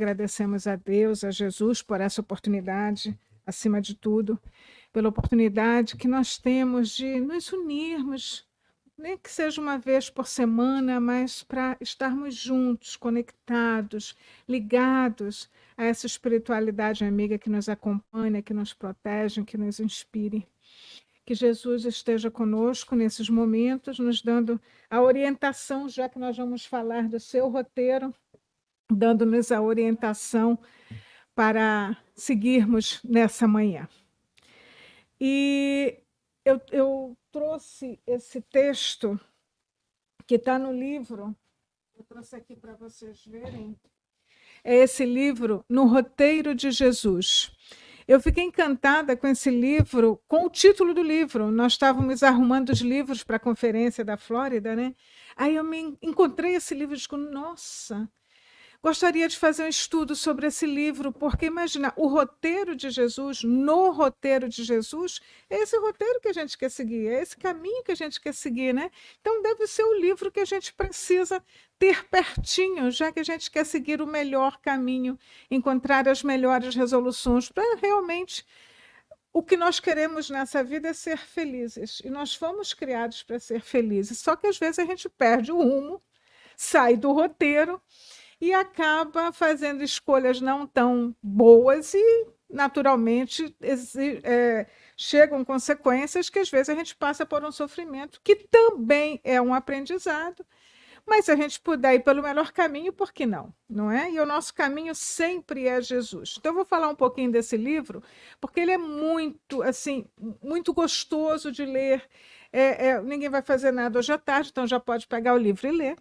agradecemos a Deus, a Jesus, por essa oportunidade, acima de tudo, pela oportunidade que nós temos de nos unirmos, nem que seja uma vez por semana, mas para estarmos juntos, conectados, ligados a essa espiritualidade amiga que nos acompanha, que nos protege, que nos inspire. Que Jesus esteja conosco nesses momentos, nos dando a orientação, já que nós vamos falar do seu roteiro, dando-nos a orientação para seguirmos nessa manhã. E eu trouxe esse texto que está no livro, eu trouxe aqui para vocês verem, é esse livro, No Roteiro de Jesus. Eu fiquei encantada com esse livro, com o título do livro. Nós estávamos arrumando os livros para a conferência da Flórida, né? Aí eu me encontrei esse livro e digo, nossa, gostaria de fazer um estudo sobre esse livro, porque imagina, o roteiro de Jesus, no roteiro de Jesus, é esse roteiro que a gente quer seguir, é esse caminho que a gente quer seguir, né? Então deve ser o livro que a gente precisa ter pertinho, já que a gente quer seguir o melhor caminho, encontrar as melhores resoluções para realmente o que nós queremos nessa vida é ser felizes. E nós fomos criados para ser felizes. Só que às vezes a gente perde o rumo, sai do roteiro e acaba fazendo escolhas não tão boas e, naturalmente, chegam consequências que, às vezes, a gente passa por um sofrimento, que também é um aprendizado, mas se a gente puder ir pelo melhor caminho, por que não? Não é? E o nosso caminho sempre é Jesus. Então, eu vou falar um pouquinho desse livro, porque ele é muito, assim, muito gostoso de ler. Ninguém vai fazer nada hoje à tarde, então já pode pegar o livro e ler.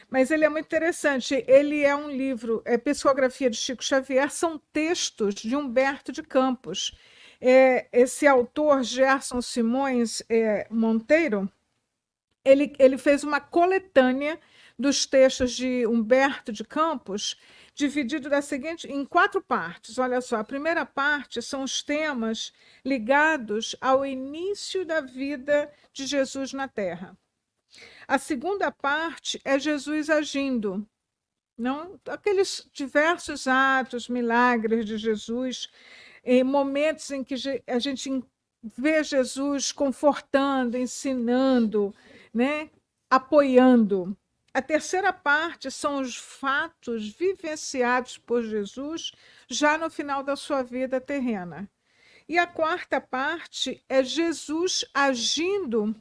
Mas ele é muito interessante. Ele é um livro, Psicografia de Chico Xavier, são textos de Humberto de Campos. Esse autor, Gerson Simões Monteiro, ele fez uma coletânea dos textos de Humberto de Campos, dividido em 4 partes. Olha só, a primeira parte são os temas ligados ao início da vida de Jesus na Terra. A segunda parte é Jesus agindo, não? Aqueles diversos atos, milagres de Jesus, em momentos em que a gente vê Jesus confortando, ensinando, né? Apoiando. A terceira parte são os fatos vivenciados por Jesus já no final da sua vida terrena. E a quarta parte é Jesus agindo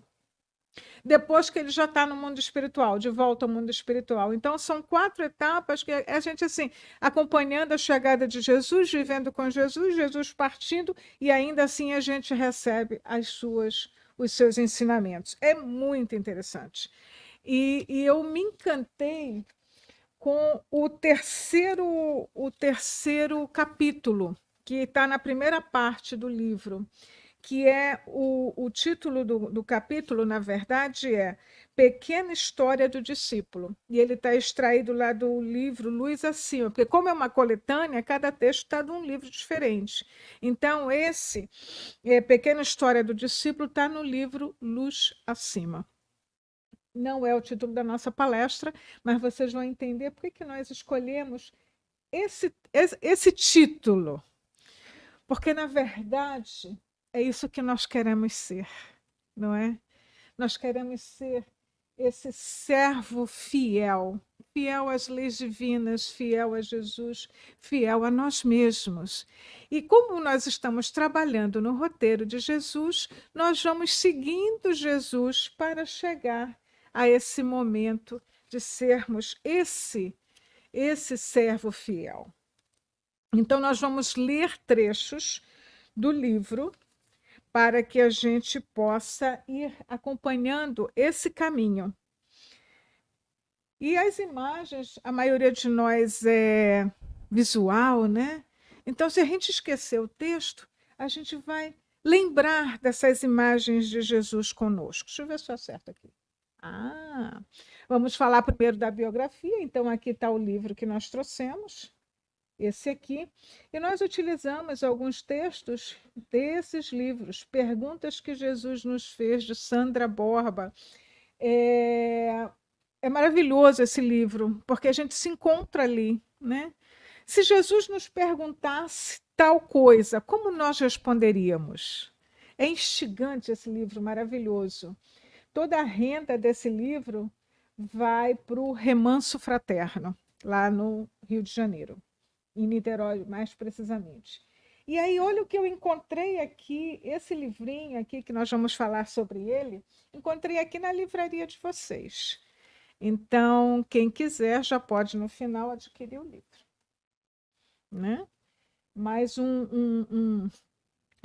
depois que ele já está no mundo espiritual, de volta ao mundo espiritual. Então, são 4 etapas que a gente, assim, acompanhando a chegada de Jesus, vivendo com Jesus, Jesus partindo, e ainda assim a gente recebe os seus ensinamentos. É muito interessante. E eu me encantei com o terceiro capítulo, que está na primeira parte do livro, que é o título do capítulo, na verdade, é Pequena História do Discípulo. E ele está extraído lá do livro Luz Acima, porque como é uma coletânea, cada texto está de um livro diferente. Então, esse Pequena História do Discípulo está no livro Luz Acima. Não é o título da nossa palestra, mas vocês vão entender por que nós escolhemos esse título. Porque, na verdade, é isso que nós queremos ser, não é? Nós queremos ser esse servo fiel, fiel às leis divinas, fiel a Jesus, fiel a nós mesmos. E como nós estamos trabalhando no roteiro de Jesus, nós vamos seguindo Jesus para chegar a esse momento de sermos esse servo fiel. Então, nós vamos ler trechos do livro para que a gente possa ir acompanhando esse caminho. E as imagens, a maioria de nós é visual, né? Então, se a gente esquecer o texto, a gente vai lembrar dessas imagens de Jesus conosco. Deixa eu ver se eu acerto aqui. Vamos falar primeiro da biografia. Então, aqui está o livro que nós trouxemos, esse aqui, e nós utilizamos alguns textos desses livros, Perguntas que Jesus nos fez, de Sandra Borba. É maravilhoso esse livro, porque a gente se encontra ali, né? Se Jesus nos perguntasse tal coisa, como nós responderíamos? É instigante esse livro maravilhoso. Toda a renda desse livro vai para o Remanso Fraterno, lá no Rio de Janeiro, em Niterói, mais precisamente. E aí, olha o que eu encontrei aqui, esse livrinho aqui, que nós vamos falar sobre ele, encontrei aqui na livraria de vocês. Então, quem quiser já pode, no final, adquirir o livro. Né? Mais um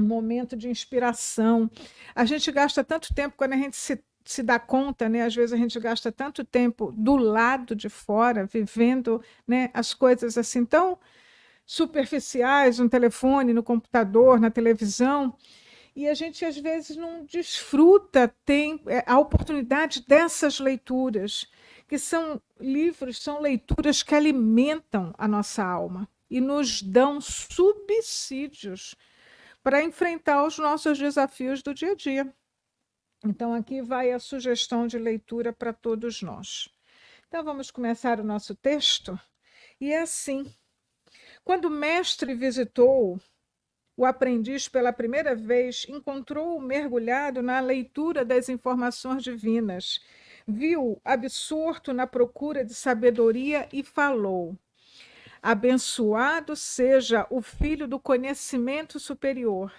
momento de inspiração. A gente gasta tanto tempo quando a gente se dá conta, né? Às vezes a gente gasta tanto tempo do lado de fora, vivendo, né, as coisas assim tão superficiais, no telefone, no computador, na televisão, e a gente às vezes não desfruta, tem a oportunidade dessas leituras, que são livros, são leituras que alimentam a nossa alma e nos dão subsídios para enfrentar os nossos desafios do dia a dia. Então, aqui vai a sugestão de leitura para todos nós. Então, vamos começar o nosso texto. E é assim: quando o mestre visitou o aprendiz pela primeira vez, encontrou-o mergulhado na leitura das informações divinas, viu absorto na procura de sabedoria e falou: abençoado seja o filho do conhecimento superior,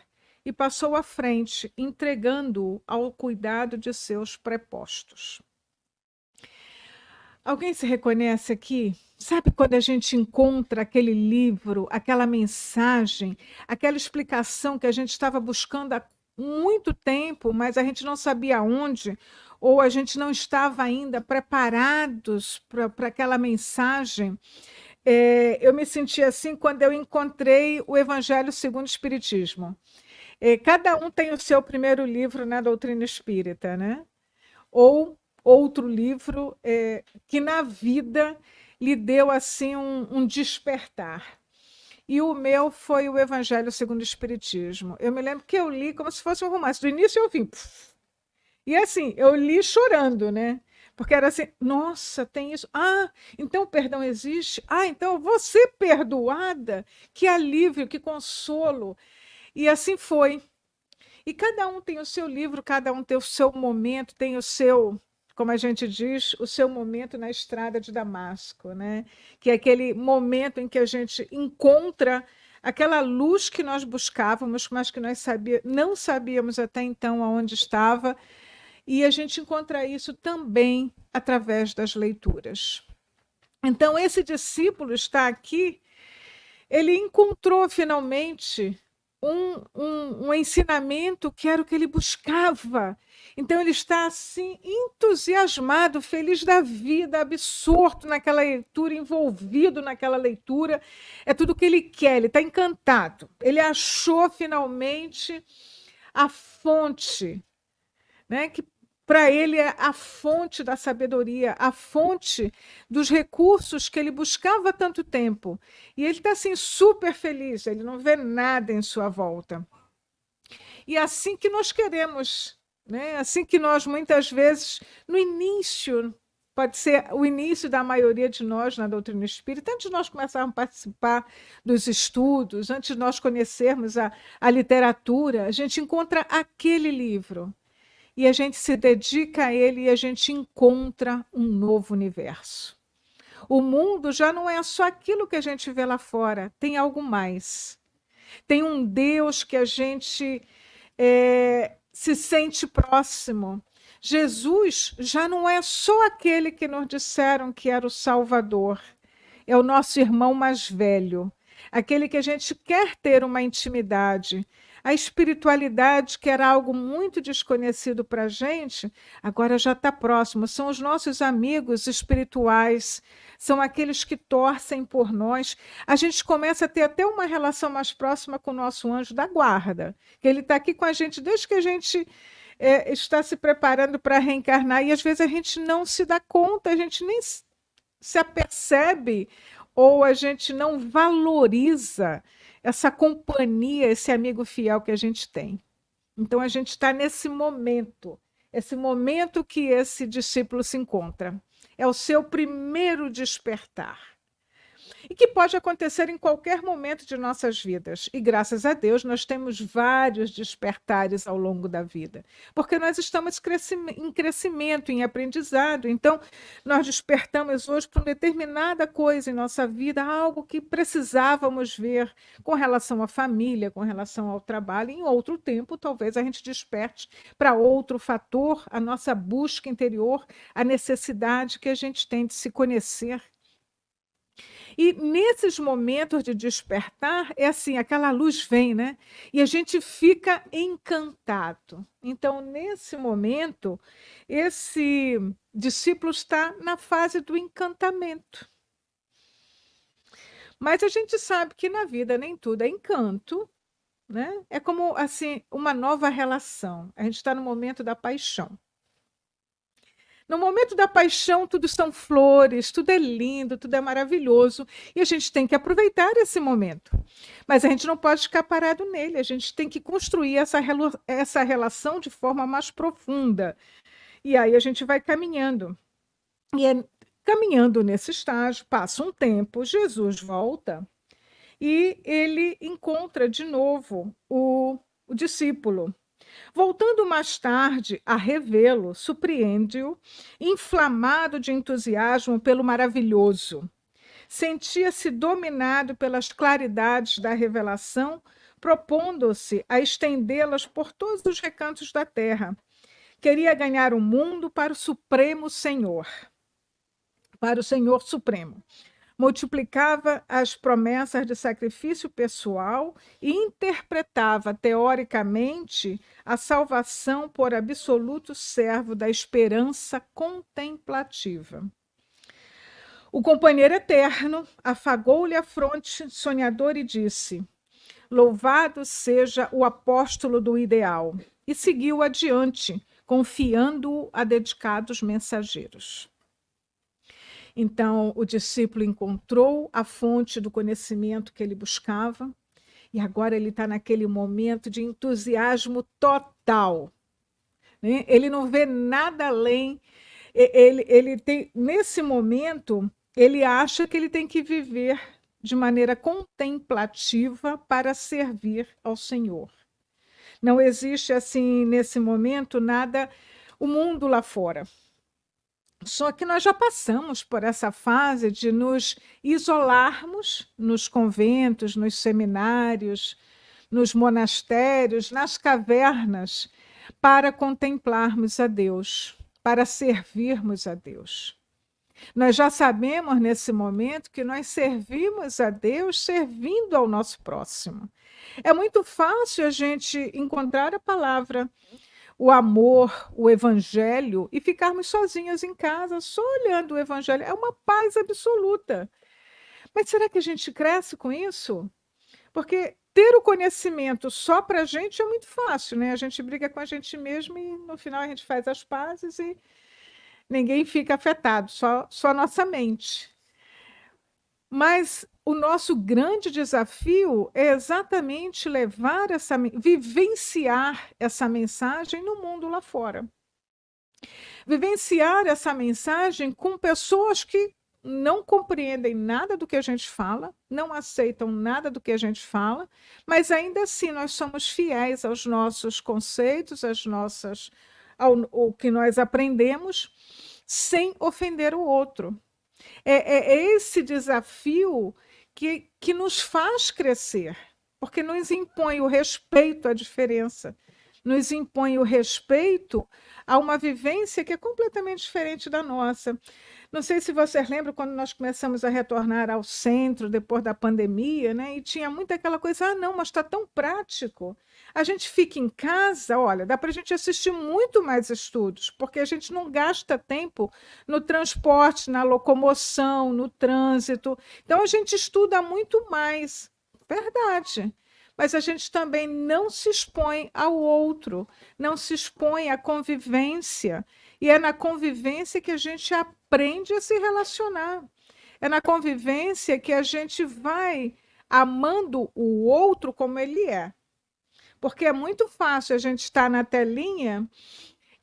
e passou à frente, entregando-o ao cuidado de seus prepostos. Alguém se reconhece aqui? Sabe quando a gente encontra aquele livro, aquela mensagem, aquela explicação que a gente estava buscando há muito tempo, mas a gente não sabia onde, ou a gente não estava ainda preparados para aquela mensagem? Eu me senti assim quando eu encontrei o Evangelho segundo o Espiritismo. Cada um tem o seu primeiro livro na doutrina espírita, né? Ou outro livro que na vida lhe deu assim um despertar. E o meu foi o Evangelho segundo o Espiritismo. Eu me lembro que eu li como se fosse um romance. Do início eu vim. E assim, eu li chorando, né? Porque era assim, nossa, tem isso. Ah, então o perdão existe? Ah, então eu vou ser perdoada? Que alívio, que consolo. E assim foi. E cada um tem o seu livro, cada um tem o seu momento, tem o seu, como a gente diz, o seu momento na estrada de Damasco, né? Que é aquele momento em que a gente encontra aquela luz que nós buscávamos, mas que nós não sabíamos até então aonde estava, e a gente encontra isso também através das leituras. Então, esse discípulo está aqui, ele encontrou finalmente um ensinamento que era o que ele buscava. Então, ele está assim, entusiasmado, feliz da vida, absorto naquela leitura, envolvido naquela leitura. É tudo o que ele quer, ele está encantado. Ele achou finalmente a fonte, né, que para ele é a fonte da sabedoria, a fonte dos recursos que ele buscava há tanto tempo. E ele está assim super feliz, ele não vê nada em sua volta. E é assim que nós queremos, né? Assim que nós muitas vezes, no início, pode ser o início da maioria de nós na doutrina espírita, antes de nós começarmos a participar dos estudos, antes de nós conhecermos a literatura, a gente encontra aquele livro. E a gente se dedica a ele e a gente encontra um novo universo. O mundo já não é só aquilo que a gente vê lá fora, tem algo mais. Tem um Deus que a gente se sente próximo. Jesus já não é só aquele que nos disseram que era o Salvador, é o nosso irmão mais velho, aquele que a gente quer ter uma intimidade. A espiritualidade, que era algo muito desconhecido para a gente, agora já está próximo. São os nossos amigos espirituais, são aqueles que torcem por nós. A gente começa a ter até uma relação mais próxima com o nosso anjo da guarda, que ele está aqui com a gente desde que a gente está se preparando para reencarnar, e às vezes a gente não se dá conta, a gente nem se apercebe, ou a gente não valoriza essa companhia, esse amigo fiel que a gente tem. Então, a gente está nesse momento, esse momento que esse discípulo se encontra. É o seu primeiro despertar. e que pode acontecer em qualquer momento de nossas vidas. E graças a Deus nós temos vários despertares ao longo da vida, porque nós estamos em crescimento, em aprendizado. Então, nós despertamos hoje para uma determinada coisa em nossa vida, algo que precisávamos ver com relação à família, com relação ao trabalho. Em outro tempo, talvez a gente desperte para outro fator, a nossa busca interior, a necessidade que a gente tem de se conhecer. E nesses momentos de despertar, é assim, aquela luz vem, né? E a gente fica encantado. Então, nesse momento, esse discípulo está na fase do encantamento. Mas a gente sabe que na vida nem tudo é encanto, né? É como assim, uma nova relação. A gente está no momento da paixão. No momento da paixão, tudo são flores, tudo é lindo, tudo é maravilhoso. E a gente tem que aproveitar esse momento. Mas a gente não pode ficar parado nele. A gente tem que construir essa relação de forma mais profunda. E aí a gente vai caminhando. E é caminhando nesse estágio, passa um tempo, Jesus volta e ele encontra de novo o discípulo. Voltando mais tarde a revê-lo, surpreende-o, inflamado de entusiasmo pelo maravilhoso. Sentia-se dominado pelas claridades da revelação, propondo-se a estendê-las por todos os recantos da terra. Queria ganhar o mundo para o Supremo Senhor, para o Senhor Supremo. Multiplicava as promessas de sacrifício pessoal e interpretava teoricamente a salvação por absoluto servo da esperança contemplativa. O companheiro eterno afagou-lhe a fronte sonhador e disse: Louvado seja o apóstolo do ideal, e seguiu adiante, confiando-o a dedicados mensageiros. Então, o discípulo encontrou a fonte do conhecimento que ele buscava, e agora ele está naquele momento de entusiasmo total, né? Ele não vê nada além, ele tem, nesse momento, ele acha que ele tem que viver de maneira contemplativa para servir ao Senhor. Não existe, assim, nesse momento, nada, o mundo lá fora. Só que nós já passamos por essa fase de nos isolarmos nos conventos, nos seminários, nos monastérios, nas cavernas, para contemplarmos a Deus, para servirmos a Deus. Nós já sabemos nesse momento que nós servimos a Deus servindo ao nosso próximo. É muito fácil a gente encontrar a palavra, o amor, o evangelho, e ficarmos sozinhos em casa, só olhando o evangelho. É uma paz absoluta. Mas será que a gente cresce com isso? Porque ter o conhecimento só para a gente é muito fácil, né? A gente briga com a gente mesmo e no final a gente faz as pazes e ninguém fica afetado, só a nossa mente. Mas o nosso grande desafio é exatamente vivenciar essa mensagem no mundo lá fora. Vivenciar essa mensagem com pessoas que não compreendem nada do que a gente fala, não aceitam nada do que a gente fala, mas ainda assim nós somos fiéis aos nossos conceitos, ao que nós aprendemos, sem ofender o outro. É esse desafio que nos faz crescer, porque nos impõe o respeito à diferença, nos impõe o respeito a uma vivência que é completamente diferente da nossa. Não sei se vocês lembram quando nós começamos a retornar ao centro depois da pandemia, né? E tinha muito aquela coisa, não, mas está tão prático. A gente fica em casa, olha, dá para a gente assistir muito mais estudos, porque a gente não gasta tempo no transporte, na locomoção, no trânsito. Então a gente estuda muito mais, verdade. Mas a gente também não se expõe ao outro, não se expõe à convivência. E é na convivência que a gente aprende a se relacionar. É na convivência que a gente vai amando o outro como ele é. Porque é muito fácil a gente estar na telinha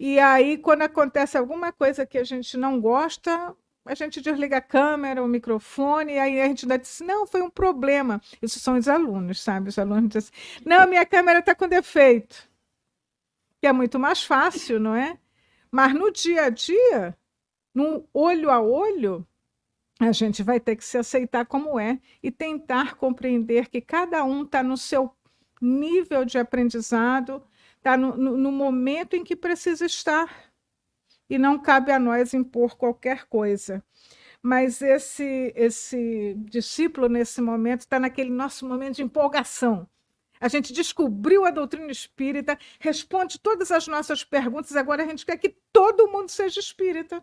e aí, quando acontece alguma coisa que a gente não gosta, a gente desliga a câmera, o microfone, e aí a gente ainda diz, não, foi um problema. Isso são os alunos, sabe? Os alunos dizem assim, não, minha câmera está com defeito. Que é muito mais fácil, não é? Mas no dia a dia, no olho a olho, a gente vai ter que se aceitar como é e tentar compreender que cada um está no seu nível de aprendizado, está no momento em que precisa estar. E não cabe a nós impor qualquer coisa. Mas esse discípulo, nesse momento, está naquele nosso momento de empolgação. A gente descobriu a doutrina espírita, responde todas as nossas perguntas, agora a gente quer que todo mundo seja espírita.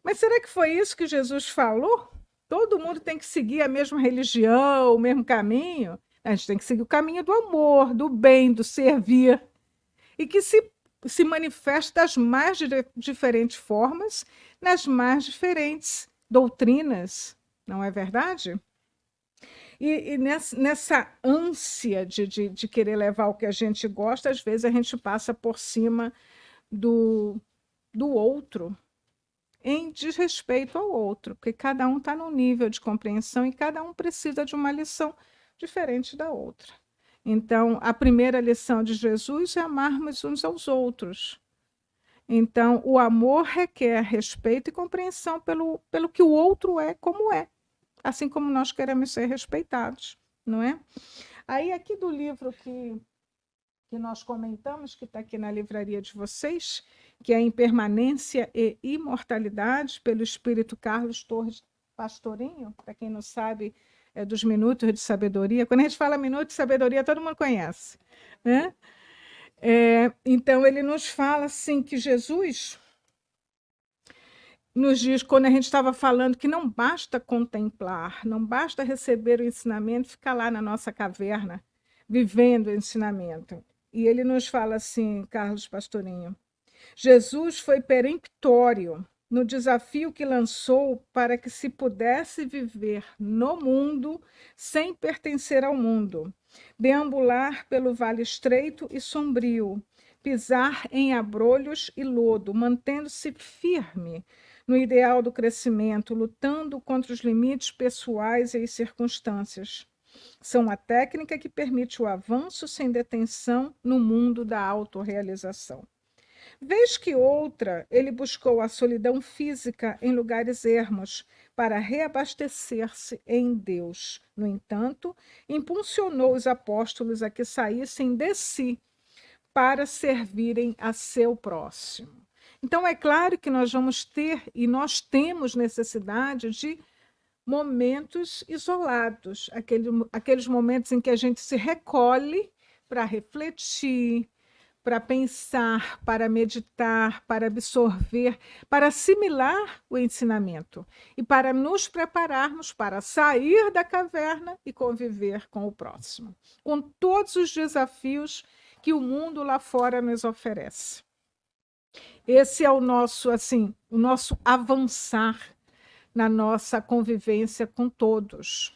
Mas será que foi isso que Jesus falou? Todo mundo tem que seguir a mesma religião, o mesmo caminho? A gente tem que seguir o caminho do amor, do bem, do servir. E que se manifesta das mais diferentes formas, nas mais diferentes doutrinas, não é verdade? E nessa ânsia de querer levar o que a gente gosta, às vezes a gente passa por cima do outro, em desrespeito ao outro, porque cada um está num nível de compreensão e cada um precisa de uma lição diferente da outra. Então, a primeira lição de Jesus é amarmos uns aos outros. Então, o amor requer respeito e compreensão pelo que o outro é como é, assim como nós queremos ser respeitados, não é? Aí, aqui do livro que nós comentamos, que está aqui na livraria de vocês, que é Impermanência e Imortalidade, pelo Espírito Carlos Torres Pastorinho, para quem não sabe, é dos Minutos de Sabedoria. Quando a gente fala Minuto de Sabedoria, todo mundo conhece, né? Então, ele nos fala assim que Jesus nos diz, quando a gente estava falando que não basta contemplar, não basta receber o ensinamento, ficar lá na nossa caverna, vivendo o ensinamento. E ele nos fala assim, Carlos Pastorinho, Jesus foi peremptório no desafio que lançou para que se pudesse viver no mundo sem pertencer ao mundo, deambular pelo vale estreito e sombrio, pisar em abrolhos e lodo, mantendo-se firme no ideal do crescimento, lutando contra os limites pessoais e as circunstâncias. São a técnica que permite o avanço sem detenção no mundo da autorrealização. Vez que outra, ele buscou a solidão física em lugares ermos para reabastecer-se em Deus. No entanto, impulsionou os apóstolos a que saíssem de si para servirem a seu próximo. Então, é claro que nós vamos ter, e nós temos necessidade de momentos isolados, aqueles momentos em que a gente se recolhe para refletir, para pensar, para meditar, para absorver, para assimilar o ensinamento e para nos prepararmos para sair da caverna e conviver com o próximo, com todos os desafios que o mundo lá fora nos oferece. Esse é o nosso, assim, o nosso avançar na nossa convivência com todos.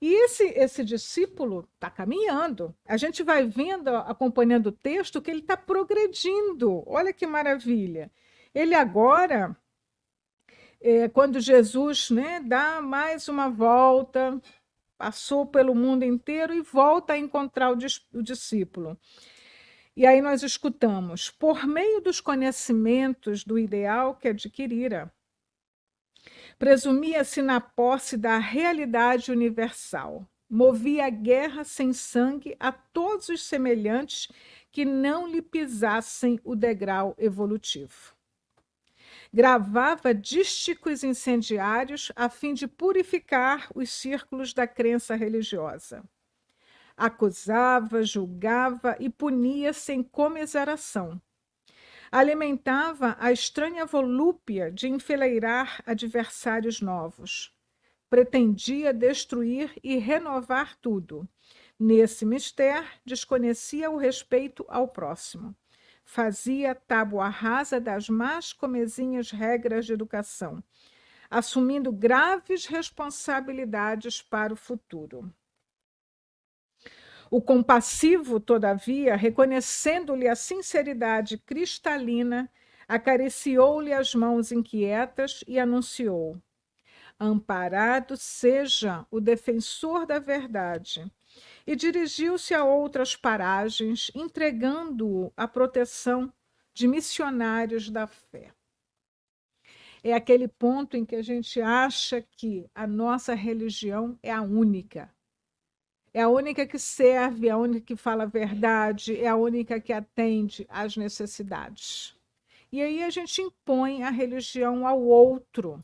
E esse discípulo está caminhando. A gente vai vendo, acompanhando o texto, que ele está progredindo. Olha que maravilha. Ele agora, quando Jesus, né, dá mais uma volta, passou pelo mundo inteiro e volta a encontrar o discípulo. E aí nós escutamos, por meio dos conhecimentos do ideal que adquirira, presumia-se na posse da realidade universal. Movia a guerra sem sangue a todos os semelhantes que não lhe pisassem o degrau evolutivo. Gravava dísticos incendiários a fim de purificar os círculos da crença religiosa. Acusava, julgava e punia sem comiseração. Alimentava a estranha volúpia de enfileirar adversários novos. Pretendia destruir e renovar tudo. Nesse mistério, desconhecia o respeito ao próximo. Fazia tábua rasa das mais comezinhas regras de educação, assumindo graves responsabilidades para o futuro. O compassivo, todavia, reconhecendo-lhe a sinceridade cristalina, Acariciou-lhe as mãos inquietas e anunciou: amparado seja o defensor da verdade. E dirigiu-se a outras paragens, entregando-o à proteção de missionários da fé. É aquele ponto em que a gente acha que a nossa religião é a única. É a única que serve, é a única que fala a verdade, é a única que atende às necessidades. E aí a gente impõe a religião ao outro.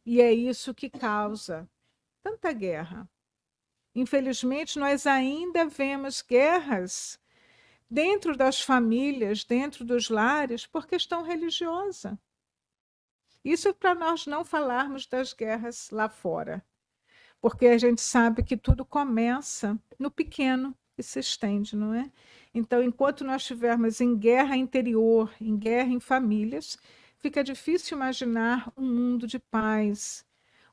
E é isso que causa tanta guerra. Infelizmente, nós ainda vemos guerras dentro das famílias, dentro dos lares, por questão religiosa. Isso é para nós não falarmos das guerras lá fora, porque a gente sabe que tudo começa no pequeno e se estende, não é? Então, enquanto nós estivermos em guerra interior, em guerra em famílias, fica difícil imaginar um mundo de paz,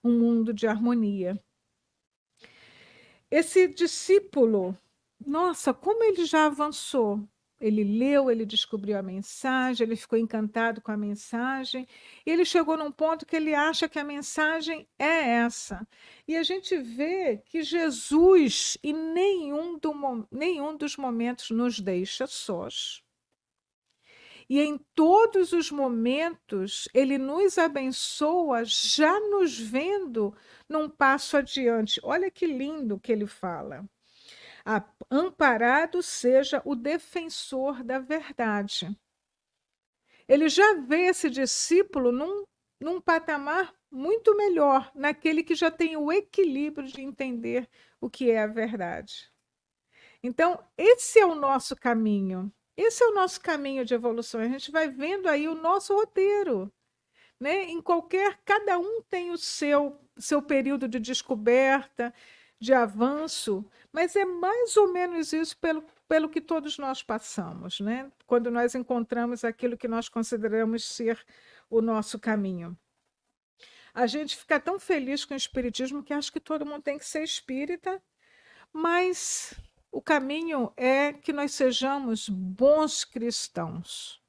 um mundo de harmonia. Esse discípulo, nossa, como ele já avançou. Ele leu, ele descobriu a mensagem, ele ficou encantado com a mensagem, e ele chegou num ponto que ele acha que a mensagem é essa. E a gente vê que Jesus, em nenhum dos momentos, nos deixa sós. E em todos os momentos, ele nos abençoa, já nos vendo num passo adiante. Olha que lindo que ele fala. Amparado seja o defensor da verdade. Ele já vê esse discípulo num patamar muito melhor, naquele que já tem o equilíbrio de entender o que é a verdade. Então, esse é o nosso caminho. Esse é o nosso caminho de evolução. A gente vai vendo aí o nosso roteiro, né? Cada um tem o seu período de descoberta, de avanço, mas é mais ou menos isso pelo que todos nós passamos, né? Quando nós encontramos aquilo que nós consideramos ser o nosso caminho. A gente fica tão feliz com o espiritismo que acha que todo mundo tem que ser espírita, mas o caminho é que nós sejamos bons cristãos,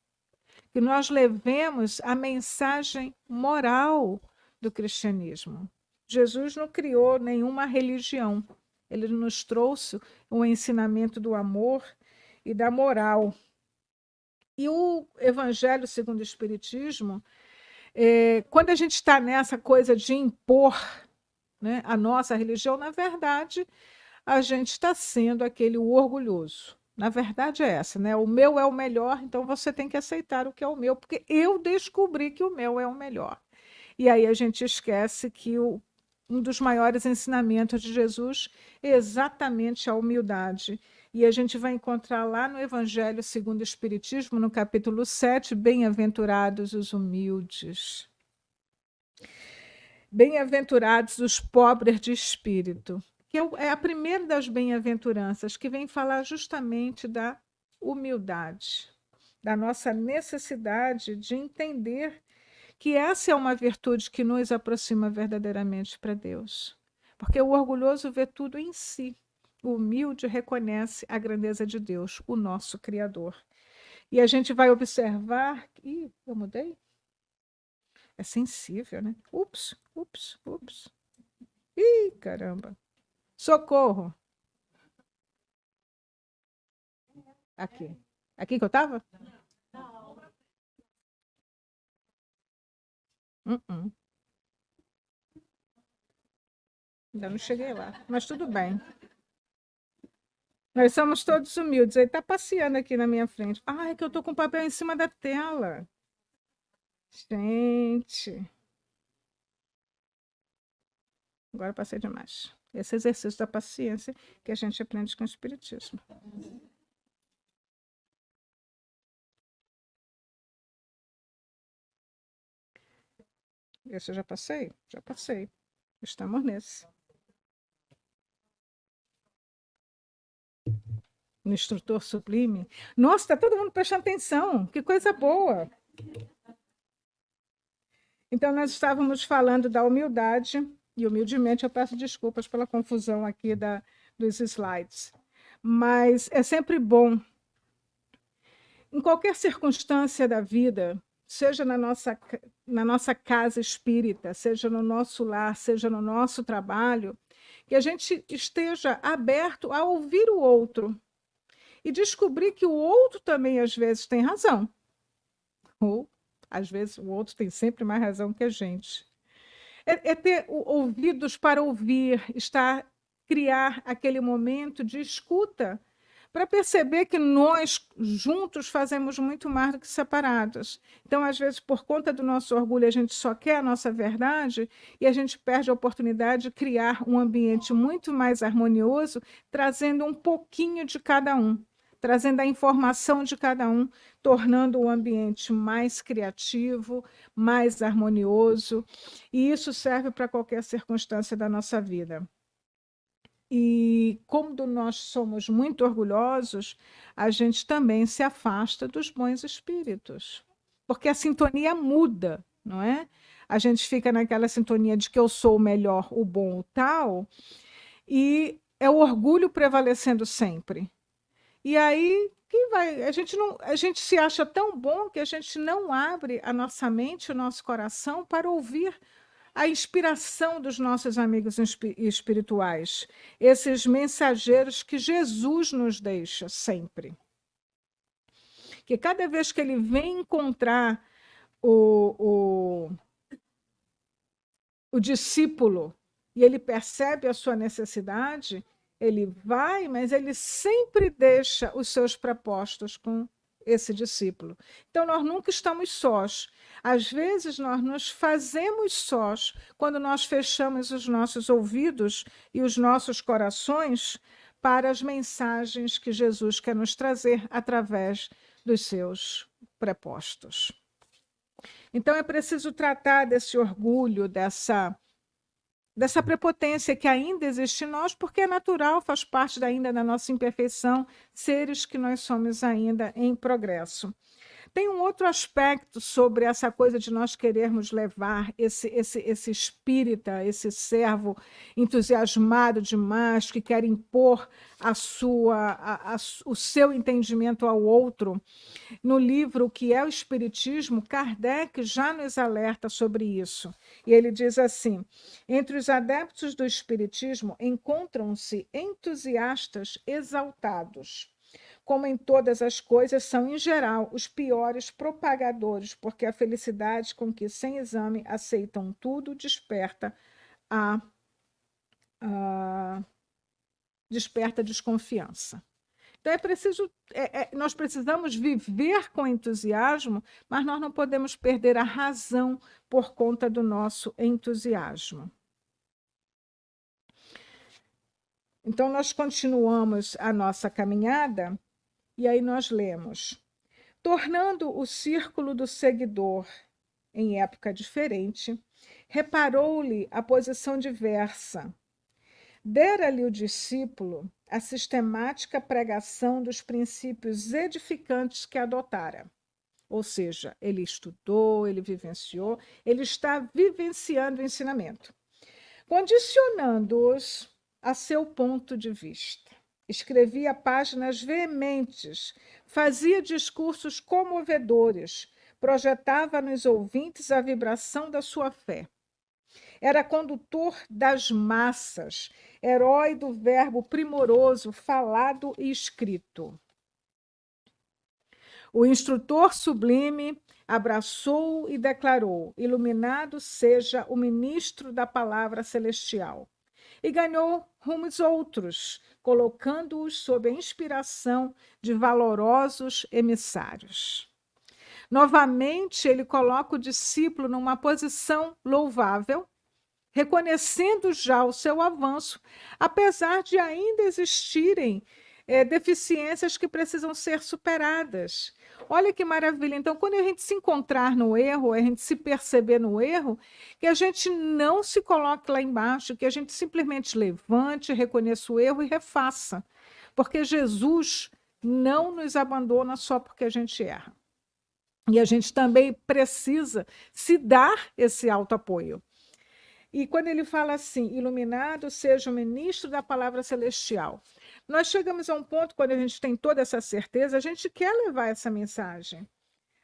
que nós levemos a mensagem moral do cristianismo. Jesus não criou nenhuma religião, ele nos trouxe o ensinamento do amor e da moral. E o Evangelho segundo o Espiritismo, quando a gente está nessa coisa de impor, né, a nossa religião, na verdade, a gente está sendo aquele orgulhoso. Na verdade é essa, né? O meu é o melhor, então você tem que aceitar o que é o meu, porque eu descobri que o meu é o melhor. E aí a gente esquece que um dos maiores ensinamentos de Jesus é exatamente a humildade. E a gente vai encontrar lá no Evangelho segundo o Espiritismo, no capítulo 7, bem-aventurados os humildes. Bem-aventurados os pobres de espírito, que é a primeira das bem-aventuranças, que vem falar justamente da humildade, da nossa necessidade de entender que essa é uma virtude que nos aproxima verdadeiramente para Deus. Porque o orgulhoso vê tudo em si, o humilde reconhece a grandeza de Deus, o nosso Criador. E a gente vai observar... Ih, eu mudei? É sensível, né? Ups. Ih, caramba. Socorro. Aqui. Aqui que eu estava? Ainda não cheguei lá, mas tudo bem. Nós somos todos humildes. Ele está passeando aqui na minha frente. Ah, é que eu estou com o papel em cima da tela. Gente. Agora passei demais. Esse exercício da paciência que a gente aprende com o Espiritismo. Esse eu já passei? Já passei. Estamos nesse. No instrutor sublime. Nossa, está todo mundo prestando atenção. Que coisa boa. Então, nós estávamos falando da humildade, e humildemente eu peço desculpas pela confusão aqui dos slides. Mas é sempre bom em qualquer circunstância da vida, seja na nossa casa espírita, seja no nosso lar, seja no nosso trabalho, que a gente esteja aberto a ouvir o outro e descobrir que o outro também, às vezes, tem razão. Ou, às vezes, o outro tem sempre mais razão que a gente. É ter ouvidos para ouvir, criar aquele momento de escuta, para perceber que nós juntos fazemos muito mais do que separados. Então, às vezes, por conta do nosso orgulho, a gente só quer a nossa verdade e a gente perde a oportunidade de criar um ambiente muito mais harmonioso, trazendo um pouquinho de cada um, trazendo a informação de cada um, tornando o ambiente mais criativo, mais harmonioso, e isso serve para qualquer circunstância da nossa vida. E como nós somos muito orgulhosos, a gente também se afasta dos bons espíritos, porque a sintonia muda, não é? A gente fica naquela sintonia de que eu sou o melhor, o bom, o tal, e é o orgulho prevalecendo sempre. E aí, quem vai? A gente se acha tão bom que a gente não abre a nossa mente, o nosso coração para ouvir a inspiração dos nossos amigos espirituais, esses mensageiros que Jesus nos deixa sempre. Que cada vez que ele vem encontrar o discípulo e ele percebe a sua necessidade, ele vai, mas ele sempre deixa os seus propostos com esse discípulo. Então, nós nunca estamos sós. Às vezes, nós nos fazemos sós quando nós fechamos os nossos ouvidos e os nossos corações para as mensagens que Jesus quer nos trazer através dos seus prepostos. Então, é preciso tratar desse orgulho, dessa prepotência que ainda existe em nós, porque é natural, faz parte ainda da nossa imperfeição, seres que nós somos ainda em progresso. Tem um outro aspecto sobre essa coisa de nós querermos levar esse espírita, esse servo entusiasmado demais, que quer impor o seu entendimento ao outro. No livro O que é o Espiritismo, Kardec já nos alerta sobre isso. E ele diz assim: entre os adeptos do Espiritismo encontram-se entusiastas exaltados. Como em todas as coisas, são, em geral, os piores propagadores, porque a felicidade com que, sem exame, aceitam tudo desperta desconfiança. Então, nós precisamos viver com entusiasmo, mas nós não podemos perder a razão por conta do nosso entusiasmo. Então, nós continuamos a nossa caminhada e aí nós lemos: tornando o círculo do seguidor em época diferente, reparou-lhe a posição diversa. Dera-lhe o discípulo a sistemática pregação dos princípios edificantes que adotara. Ou seja, ele estudou, ele vivenciou, ele está vivenciando o ensinamento, condicionando-os a seu ponto de vista. Escrevia páginas veementes, fazia discursos comovedores, projetava nos ouvintes a vibração da sua fé. Era condutor das massas, herói do verbo primoroso falado e escrito. O instrutor sublime abraçou e declarou: iluminado seja o ministro da palavra celestial. E ganhou rumos outros, colocando-os sob a inspiração de valorosos emissários. Novamente, ele coloca o discípulo numa posição louvável, reconhecendo já o seu avanço, apesar de ainda existirem deficiências que precisam ser superadas. Olha que maravilha. Então, quando a gente se encontrar no erro, a gente se perceber no erro, que a gente não se coloque lá embaixo, que a gente simplesmente levante, reconheça o erro e refaça. Porque Jesus não nos abandona só porque a gente erra. E a gente também precisa se dar esse autoapoio. E quando ele fala assim, iluminado seja o ministro da palavra celestial, Nós chegamos a um ponto, quando a gente tem toda essa certeza, a gente quer levar essa mensagem.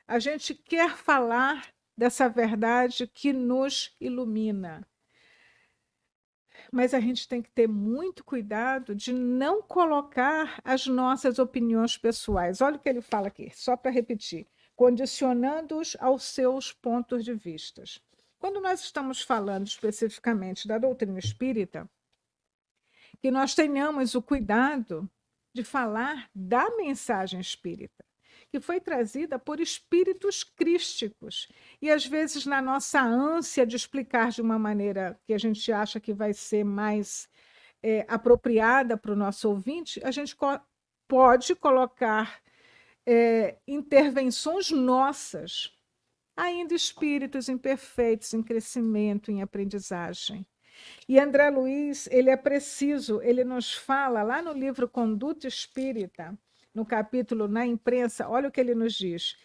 A gente quer falar dessa verdade que nos ilumina. Mas a gente tem que ter muito cuidado de não colocar as nossas opiniões pessoais. Olha o que ele fala aqui, só para repetir, condicionando-os aos seus pontos de vista. Quando nós estamos falando especificamente da doutrina espírita, que nós tenhamos o cuidado de falar da mensagem espírita, que foi trazida por espíritos crísticos. E, às vezes, na nossa ânsia de explicar de uma maneira que a gente acha que vai ser mais apropriada para o nosso ouvinte, a gente pode colocar intervenções nossas, ainda espíritos imperfeitos, em crescimento, em aprendizagem. E André Luiz, ele é preciso, ele nos fala lá no livro Conduta Espírita, no capítulo Na Imprensa, olha o que ele nos diz.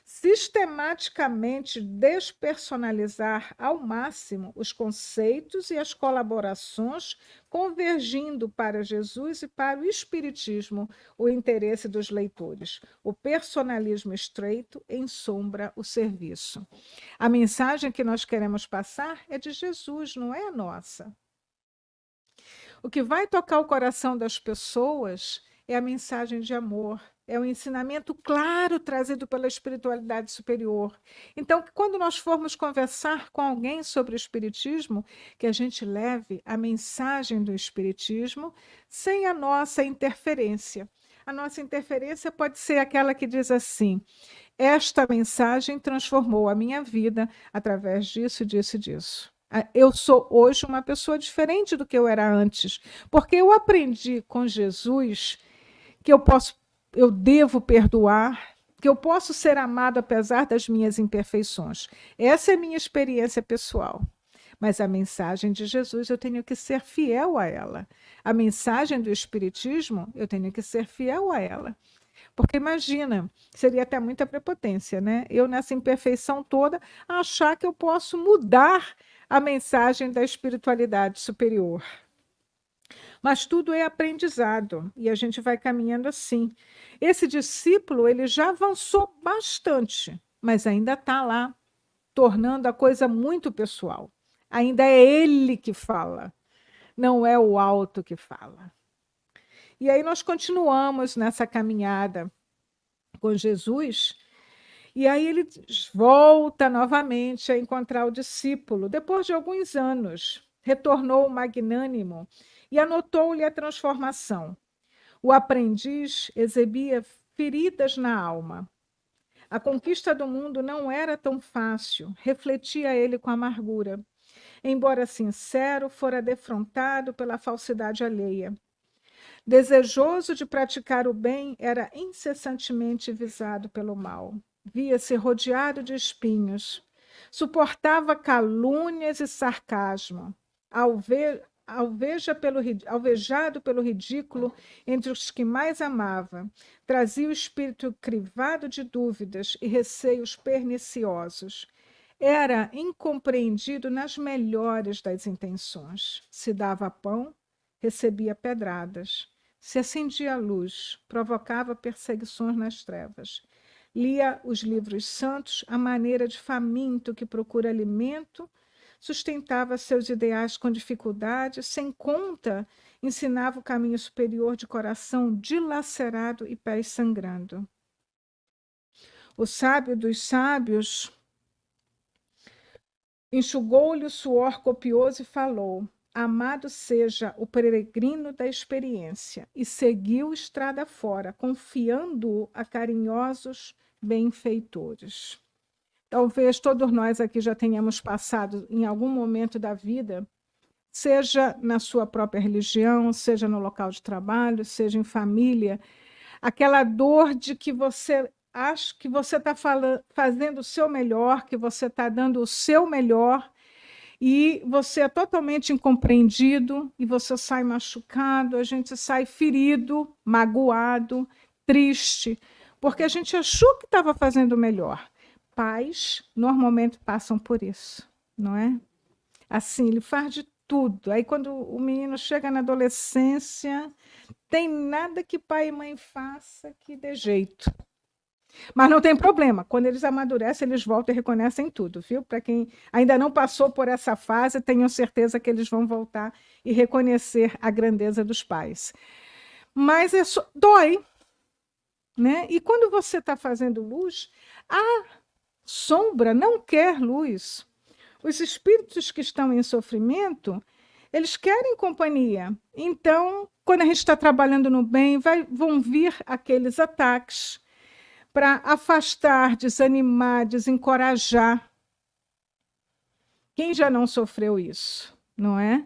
Sistematicamente despersonalizar ao máximo os conceitos e as colaborações, convergindo para Jesus e para o Espiritismo o interesse dos leitores. O personalismo estreito ensombra o serviço. A mensagem que nós queremos passar é de Jesus, não é a nossa. O que vai tocar o coração das pessoas é a mensagem de amor, é o ensinamento claro trazido pela espiritualidade superior. Então, quando nós formos conversar com alguém sobre o Espiritismo, que a gente leve a mensagem do Espiritismo sem a nossa interferência. A nossa interferência pode ser aquela que diz assim: esta mensagem transformou a minha vida através disso, disso e disso. Eu sou hoje uma pessoa diferente do que eu era antes, porque eu aprendi com Jesus que eu devo perdoar, que eu posso ser amado apesar das minhas imperfeições. Essa é a minha experiência pessoal. Mas a mensagem de Jesus, eu tenho que ser fiel a ela. A mensagem do Espiritismo, eu tenho que ser fiel a ela. Porque imagina, seria até muita prepotência, né? Eu, nessa imperfeição toda, achar que eu posso mudar a mensagem da espiritualidade superior. Mas tudo é aprendizado e a gente vai caminhando assim. Esse discípulo, ele já avançou bastante, mas ainda está lá, tornando a coisa muito pessoal. Ainda é ele que fala, não é o alto que fala. E aí nós continuamos nessa caminhada com Jesus, e aí ele volta novamente a encontrar o discípulo. Depois de alguns anos, retornou magnânimo e anotou-lhe a transformação. O aprendiz exibia feridas na alma. A conquista do mundo não era tão fácil, refletia ele com amargura. Embora sincero, fora defrontado pela falsidade alheia. Desejoso de praticar o bem, era incessantemente visado pelo mal. Via-se rodeado de espinhos. Suportava calúnias e sarcasmo. Alvejado pelo ridículo entre os que mais amava, trazia o espírito crivado de dúvidas e receios perniciosos. Era incompreendido nas melhores das intenções. Se dava pão, recebia pedradas. Se acendia a luz, provocava perseguições nas trevas. Lia os livros santos à maneira de faminto que procura alimento, sustentava seus ideais com dificuldade, sem conta, ensinava o caminho superior de coração dilacerado e pés sangrando. O sábio dos sábios enxugou-lhe o suor copioso e falou: amado seja o peregrino da experiência, e seguiu estrada fora, confiando-o a carinhosos benfeitores. Talvez todos nós aqui já tenhamos passado em algum momento da vida, seja na sua própria religião, seja no local de trabalho, seja em família, aquela dor de que você acha que você está fazendo o seu melhor, que você está dando o seu melhor, e você é totalmente incompreendido, e você sai machucado, a gente sai ferido, magoado, triste, porque a gente achou que estava fazendo o melhor. Pais normalmente passam por isso, não é? Assim, ele faz de tudo. Aí, quando o menino chega na adolescência, tem nada que pai e mãe faça que dê jeito. Mas não tem problema, quando eles amadurecem, eles voltam e reconhecem tudo, viu? Para quem ainda não passou por essa fase, tenho certeza que eles vão voltar e reconhecer a grandeza dos pais. Mas dói, né? E quando você está fazendo luz, a sombra não quer luz. Os espíritos que estão em sofrimento, eles querem companhia. Então, quando a gente está trabalhando no bem, vão vir aqueles ataques para afastar, desanimar, desencorajar. Quem já não sofreu isso, não é?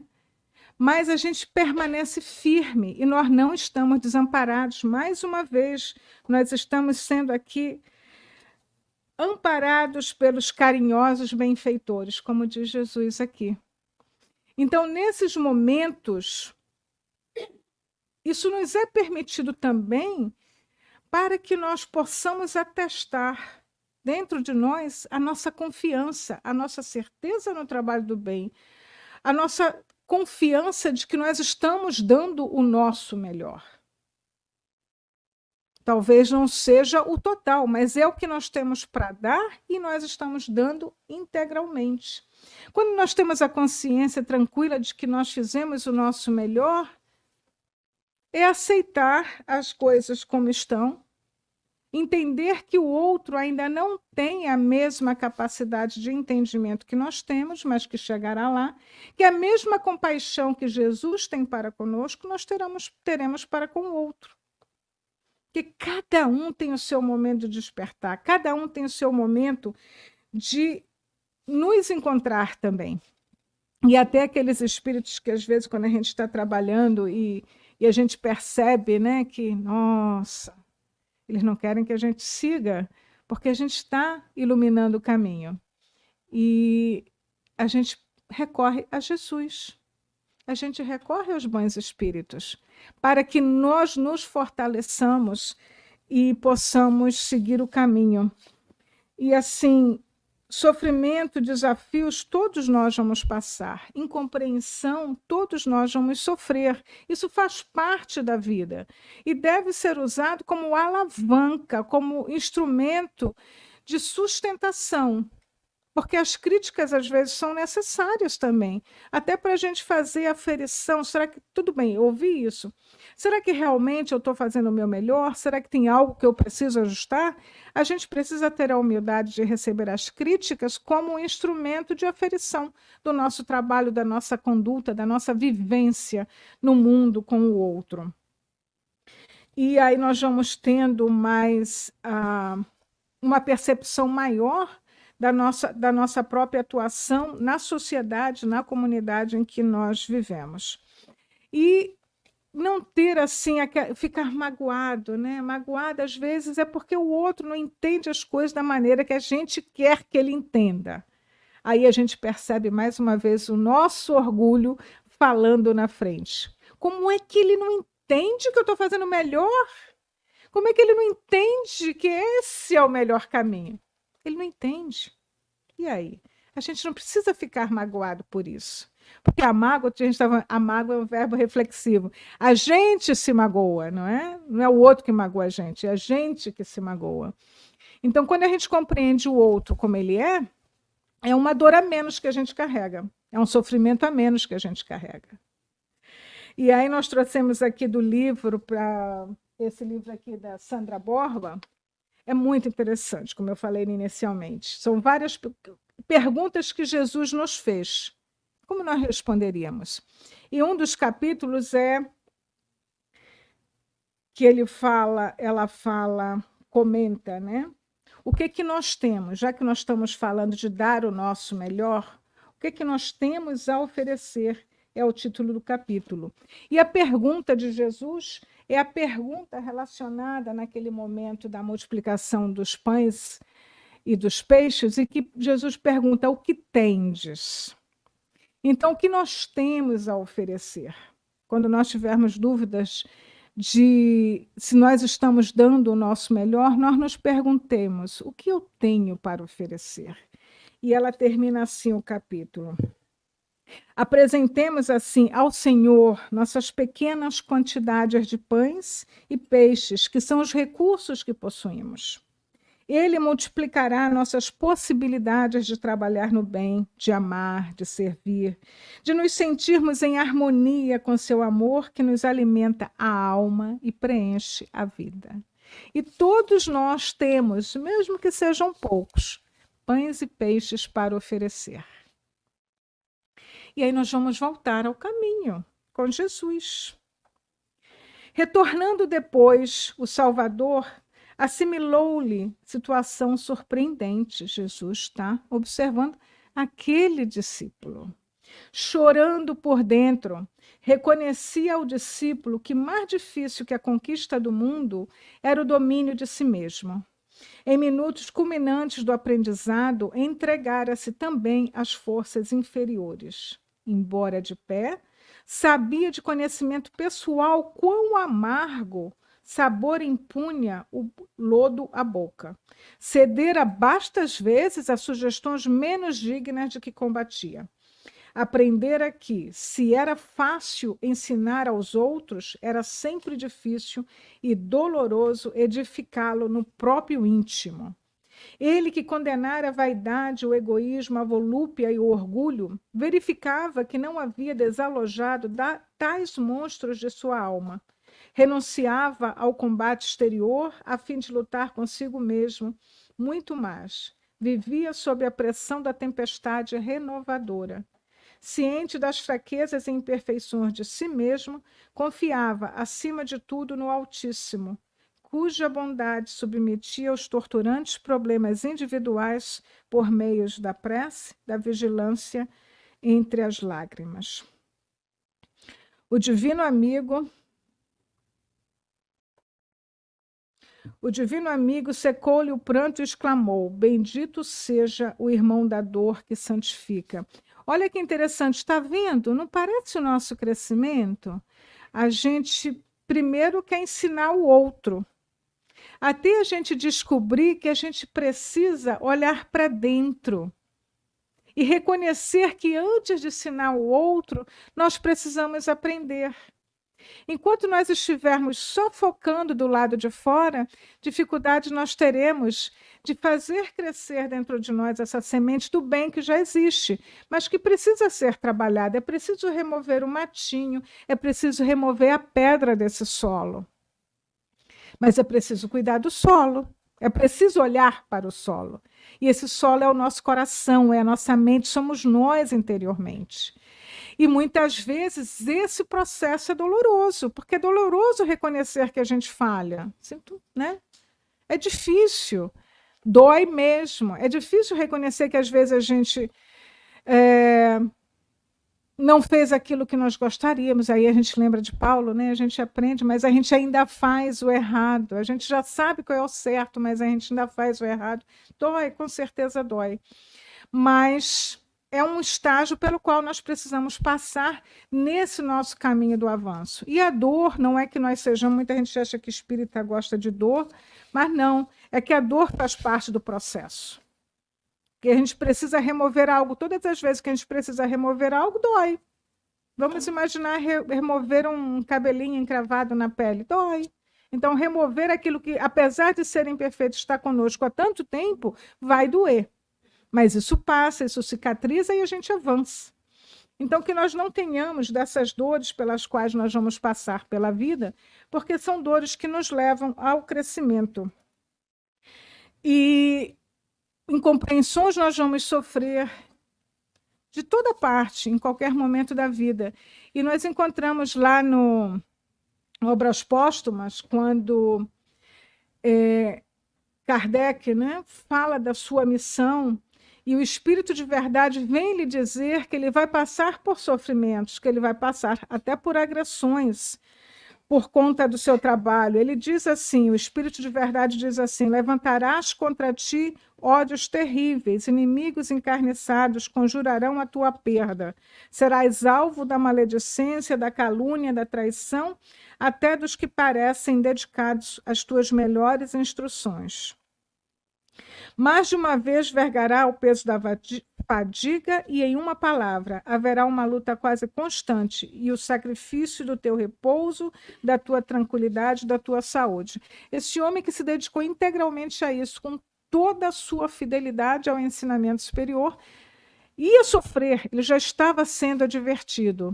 Mas a gente permanece firme e nós não estamos desamparados. Mais uma vez, nós estamos sendo aqui amparados pelos carinhosos benfeitores, como diz Jesus aqui. Então, nesses momentos, isso nos é permitido também para que nós possamos atestar dentro de nós a nossa confiança, a nossa certeza no trabalho do bem, a nossa confiança de que nós estamos dando o nosso melhor. Talvez não seja o total, mas é o que nós temos para dar e nós estamos dando integralmente. Quando nós temos a consciência tranquila de que nós fizemos o nosso melhor, é aceitar as coisas como estão, entender que o outro ainda não tem a mesma capacidade de entendimento que nós temos, mas que chegará lá, que a mesma compaixão que Jesus tem para conosco, nós teremos para com o outro. Que cada um tem o seu momento de despertar, cada um tem o seu momento de nos encontrar também. E até aqueles espíritos que, às vezes, quando a gente está trabalhando e a gente percebe, né, que, nossa, eles não querem que a gente siga, porque a gente está iluminando o caminho. E a gente recorre a Jesus. A gente recorre aos bons espíritos, para que nós nos fortaleçamos e possamos seguir o caminho. E assim, sofrimento, desafios, todos nós vamos passar. Incompreensão, todos nós vamos sofrer. Isso faz parte da vida e deve ser usado como alavanca, como instrumento de sustentação. Porque as críticas, às vezes, são necessárias também, até para a gente fazer a aferição. Será que, tudo bem, eu ouvi isso. Será que realmente eu estou fazendo o meu melhor? Será que tem algo que eu preciso ajustar? A gente precisa ter a humildade de receber as críticas como um instrumento de aferição do nosso trabalho, da nossa conduta, da nossa vivência no mundo com o outro. E aí nós vamos tendo mais uma percepção maior da nossa própria atuação na sociedade, na comunidade em que nós vivemos. E não ter assim, ficar magoado, né? Magoado às vezes é porque o outro não entende as coisas da maneira que a gente quer que ele entenda. Aí a gente percebe mais uma vez o nosso orgulho falando na frente. Como é que ele não entende que eu estou fazendo melhor? Como é que ele não entende que esse é o melhor caminho? Ele não entende. E aí? A gente não precisa ficar magoado por isso. Porque a mágoa é um verbo reflexivo. A gente se magoa, não é? Não é o outro que magoa a gente, é a gente que se magoa. Então, quando a gente compreende o outro como ele é uma dor a menos que a gente carrega. É um sofrimento a menos que a gente carrega. E aí nós trouxemos aqui do livro, para esse livro aqui da Sandra Borba. É muito interessante, como eu falei inicialmente. São várias perguntas que Jesus nos fez. Como nós responderíamos? E um dos capítulos é que ela fala, comenta, né? O que nós temos, já que nós estamos falando de dar o nosso melhor, o que nós temos a oferecer? É o título do capítulo. E a pergunta de Jesus é a pergunta relacionada naquele momento da multiplicação dos pães e dos peixes, e que Jesus pergunta: o que tendes? Então, o que nós temos a oferecer? Quando nós tivermos dúvidas de se nós estamos dando o nosso melhor, nós nos perguntemos: o que eu tenho para oferecer? E ela termina assim o capítulo: Apresentemos assim ao Senhor nossas pequenas quantidades de pães e peixes, que são os recursos que possuímos. Ele multiplicará nossas possibilidades de trabalhar no bem, de amar, de servir, de nos sentirmos em harmonia com seu amor que nos alimenta a alma e preenche a vida. E todos nós temos, mesmo que sejam poucos, pães e peixes para oferecer. E aí nós vamos voltar ao caminho com Jesus. Retornando depois, o Salvador assimilou-lhe situação surpreendente. Jesus está observando aquele discípulo. Chorando por dentro, reconhecia ao discípulo que mais difícil que a conquista do mundo era o domínio de si mesmo. Em minutos culminantes do aprendizado, entregara-se também às forças inferiores. Embora de pé, sabia de conhecimento pessoal quão amargo sabor impunha o lodo à boca. Cedera bastas vezes a sugestões menos dignas de que combatia. Aprendera que, se era fácil ensinar aos outros, era sempre difícil e doloroso edificá-lo no próprio íntimo. Ele que condenara a vaidade, o egoísmo, a volúpia e o orgulho, verificava que não havia desalojado tais monstros de sua alma. Renunciava ao combate exterior a fim de lutar consigo mesmo, muito mais. Vivia sob a pressão da tempestade renovadora. Ciente das fraquezas e imperfeições de si mesmo, confiava, acima de tudo, no Altíssimo, cuja bondade submetia aos torturantes problemas individuais por meios da prece, da vigilância entre as lágrimas. O divino amigo secou-lhe o pranto e exclamou: bendito seja o irmão da dor que santifica. Olha que interessante, está vendo? Não parece o nosso crescimento? A gente primeiro quer ensinar o outro, até a gente descobrir que a gente precisa olhar para dentro e reconhecer que antes de ensinar o outro, nós precisamos aprender. Enquanto nós estivermos só focando do lado de fora, dificuldade nós teremos de fazer crescer dentro de nós essa semente do bem que já existe, mas que precisa ser trabalhada. É preciso remover o matinho, é preciso remover a pedra desse solo. Mas é preciso cuidar do solo, é preciso olhar para o solo. E esse solo é o nosso coração, é a nossa mente, somos nós interiormente. E muitas vezes esse processo é doloroso, porque é doloroso reconhecer que a gente falha. Sinto, né? É difícil, dói mesmo. É difícil reconhecer que às vezes a gente não fez aquilo que nós gostaríamos. Aí a gente lembra de Paulo, né? A gente aprende, mas a gente ainda faz o errado. A gente já sabe qual é o certo, mas a gente ainda faz o errado. Dói, com certeza dói. Mas é um estágio pelo qual nós precisamos passar nesse nosso caminho do avanço. E a dor não é que nós sejamos, muita gente acha que espírita gosta de dor, mas não, é que a dor faz parte do processo. Que a gente precisa remover algo, todas as vezes que a gente precisa remover algo, dói. Vamos imaginar remover um cabelinho encravado na pele, dói. Então, remover aquilo que, apesar de ser imperfeito, está conosco há tanto tempo, vai doer. Mas isso passa, isso cicatriza e a gente avança. Então, que nós não tenhamos dessas dores pelas quais nós vamos passar pela vida, porque são dores que nos levam ao crescimento. E incompreensões nós vamos sofrer de toda parte, em qualquer momento da vida. E nós encontramos lá no Obras Póstumas, quando Kardec, né, fala da sua missão, e o Espírito de Verdade vem lhe dizer que ele vai passar por sofrimentos, que ele vai passar até por agressões por conta do seu trabalho. Ele diz assim, o Espírito de Verdade diz assim: levantarás contra ti ódios terríveis, inimigos encarniçados conjurarão a tua perda. Serás alvo da maledicência, da calúnia, da traição, até dos que parecem dedicados às tuas melhores instruções. Mais de uma vez vergará o peso da fadiga, e em uma palavra, haverá uma luta quase constante, e o sacrifício do teu repouso, da tua tranquilidade, da tua saúde. Esse homem que se dedicou integralmente a isso, com toda a sua fidelidade ao ensinamento superior, ia sofrer, ele já estava sendo advertido,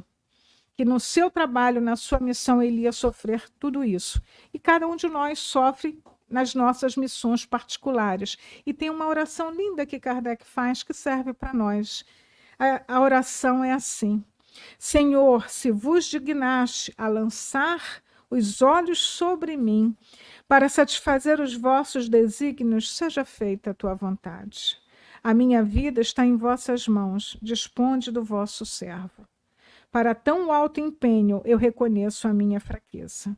que no seu trabalho, na sua missão, ele ia sofrer tudo isso. E cada um de nós sofre nas nossas missões particulares. E tem uma oração linda que Kardec faz que serve para nós. A oração é assim: Senhor, se vos dignaste a lançar os olhos sobre mim, para satisfazer os vossos desígnios, seja feita a tua vontade. A minha vida está em vossas mãos, disponde do vosso servo. Para tão alto empenho, eu reconheço a minha fraqueza.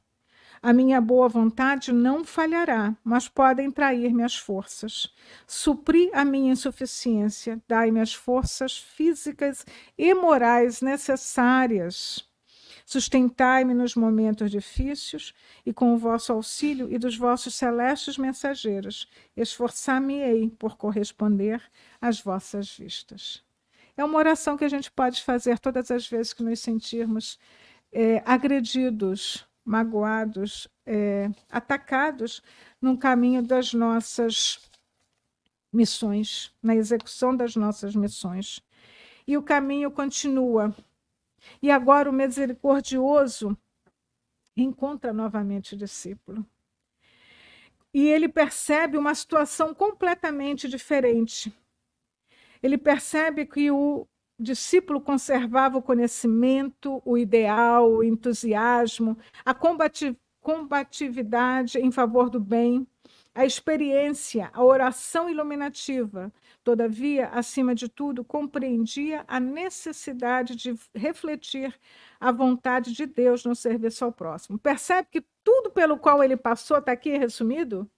A minha boa vontade não falhará, mas podem trair-me as forças. Supri a minha insuficiência, dai-me as forças físicas e morais necessárias. Sustentai-me nos momentos difíceis e com o vosso auxílio e dos vossos celestes mensageiros, esforçar-me-ei por corresponder às vossas vistas. É uma oração que a gente pode fazer todas as vezes que nos sentirmos agredidos, magoados, atacados no caminho das nossas missões, na execução das nossas missões. E o caminho continua. E agora o misericordioso encontra novamente o discípulo. E ele percebe uma situação completamente diferente. Ele percebe que o discípulo conservava o conhecimento, o ideal, o entusiasmo, a combatividade em favor do bem, a experiência, a oração iluminativa. Todavia, acima de tudo, compreendia a necessidade de refletir a vontade de Deus no serviço ao próximo. Percebe que tudo pelo qual ele passou está aqui resumido?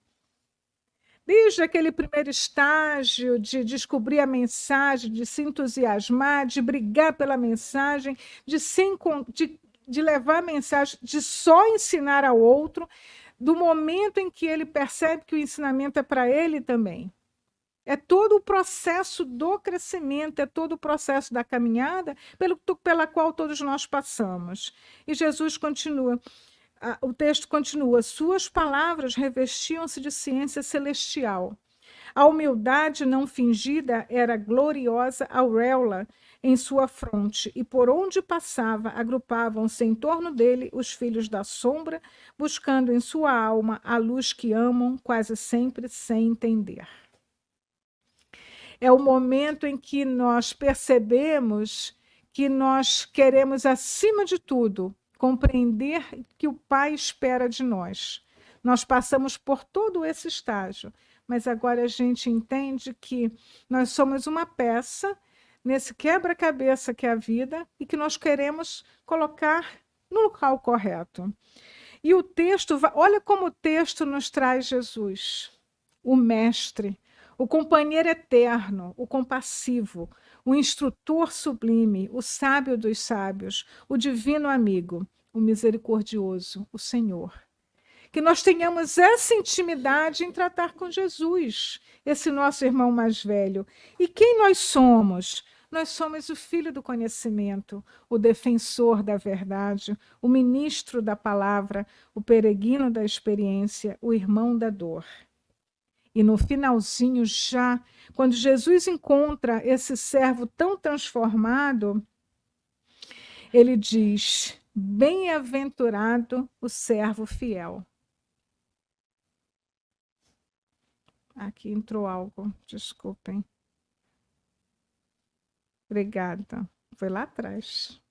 Desde aquele primeiro estágio de descobrir a mensagem, de se entusiasmar, de brigar pela mensagem, de levar a mensagem, de só ensinar ao outro, do momento em que ele percebe que o ensinamento é para ele também. É todo o processo do crescimento, é todo o processo da caminhada pela qual todos nós passamos. E Jesus continua. O texto continua: suas palavras revestiam-se de ciência celestial. A humildade não fingida era gloriosa auréola em sua fronte, e por onde passava, agrupavam-se em torno dele os filhos da sombra, buscando em sua alma a luz que amam, quase sempre sem entender. É o momento em que nós percebemos que nós queremos, acima de tudo, compreender que o Pai espera de nós. Nós passamos por todo esse estágio, mas agora a gente entende que nós somos uma peça nesse quebra-cabeça que é a vida e que nós queremos colocar no local correto. E o texto, olha como o texto nos traz Jesus, o mestre, o companheiro eterno, o compassivo, o instrutor sublime, o sábio dos sábios, o divino amigo, o misericordioso, o Senhor. Que nós tenhamos essa intimidade em tratar com Jesus, esse nosso irmão mais velho. E quem nós somos? Nós somos o filho do conhecimento, o defensor da verdade, o ministro da palavra, o peregrino da experiência, o irmão da dor. E no finalzinho já, quando Jesus encontra esse servo tão transformado, ele diz: bem-aventurado o servo fiel. Aqui entrou algo, desculpem. Obrigada. Foi lá atrás.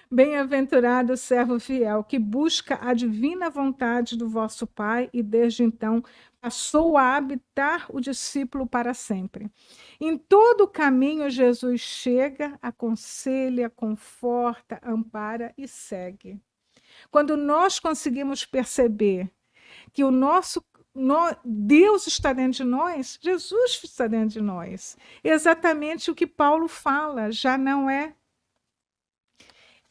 Bem-aventurado o servo fiel, que busca a divina vontade do vosso Pai e desde então passou a habitar o discípulo para sempre. Em todo o caminho, Jesus chega, aconselha, conforta, ampara e segue. Quando nós conseguimos perceber que Deus está dentro de nós, Jesus está dentro de nós. Exatamente o que Paulo fala, já não é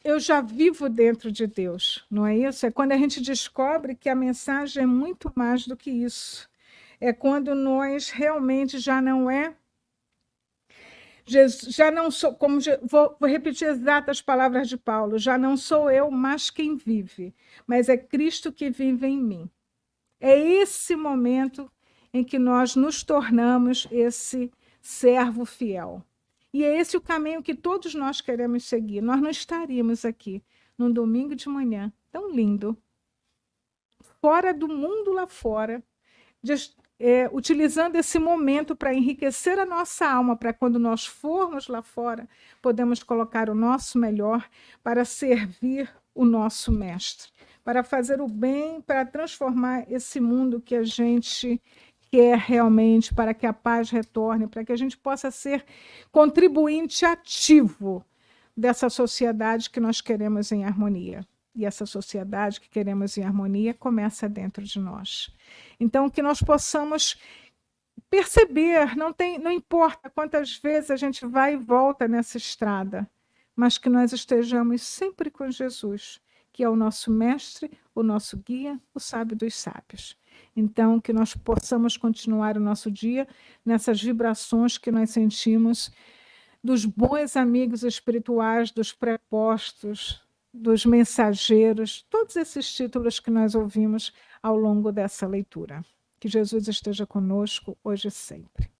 eu já vivo dentro de Deus, não é isso? É quando a gente descobre que a mensagem é muito mais do que isso. É quando nós realmente já não já não sou, vou repetir exatas palavras de Paulo, já não sou eu, mas quem vive, mas é Cristo que vive em mim. É esse momento em que nós nos tornamos esse servo fiel. E é esse o caminho que todos nós queremos seguir. Nós não estaríamos aqui num domingo de manhã, tão lindo, fora do mundo lá fora, utilizando esse momento para enriquecer a nossa alma, para quando nós formos lá fora, podemos colocar o nosso melhor para servir o nosso mestre, para fazer o bem, para transformar esse mundo que a gente quer realmente, para que a paz retorne, para que a gente possa ser contribuinte ativo dessa sociedade que nós queremos em harmonia. E essa sociedade que queremos em harmonia começa dentro de nós. Então, que nós possamos perceber, não importa quantas vezes a gente vai e volta nessa estrada, mas que nós estejamos sempre com Jesus, que é o nosso mestre, o nosso guia, o sábio dos sábios. Então, que nós possamos continuar o nosso dia nessas vibrações que nós sentimos dos bons amigos espirituais, dos prepostos, dos mensageiros, todos esses títulos que nós ouvimos ao longo dessa leitura. Que Jesus esteja conosco hoje e sempre.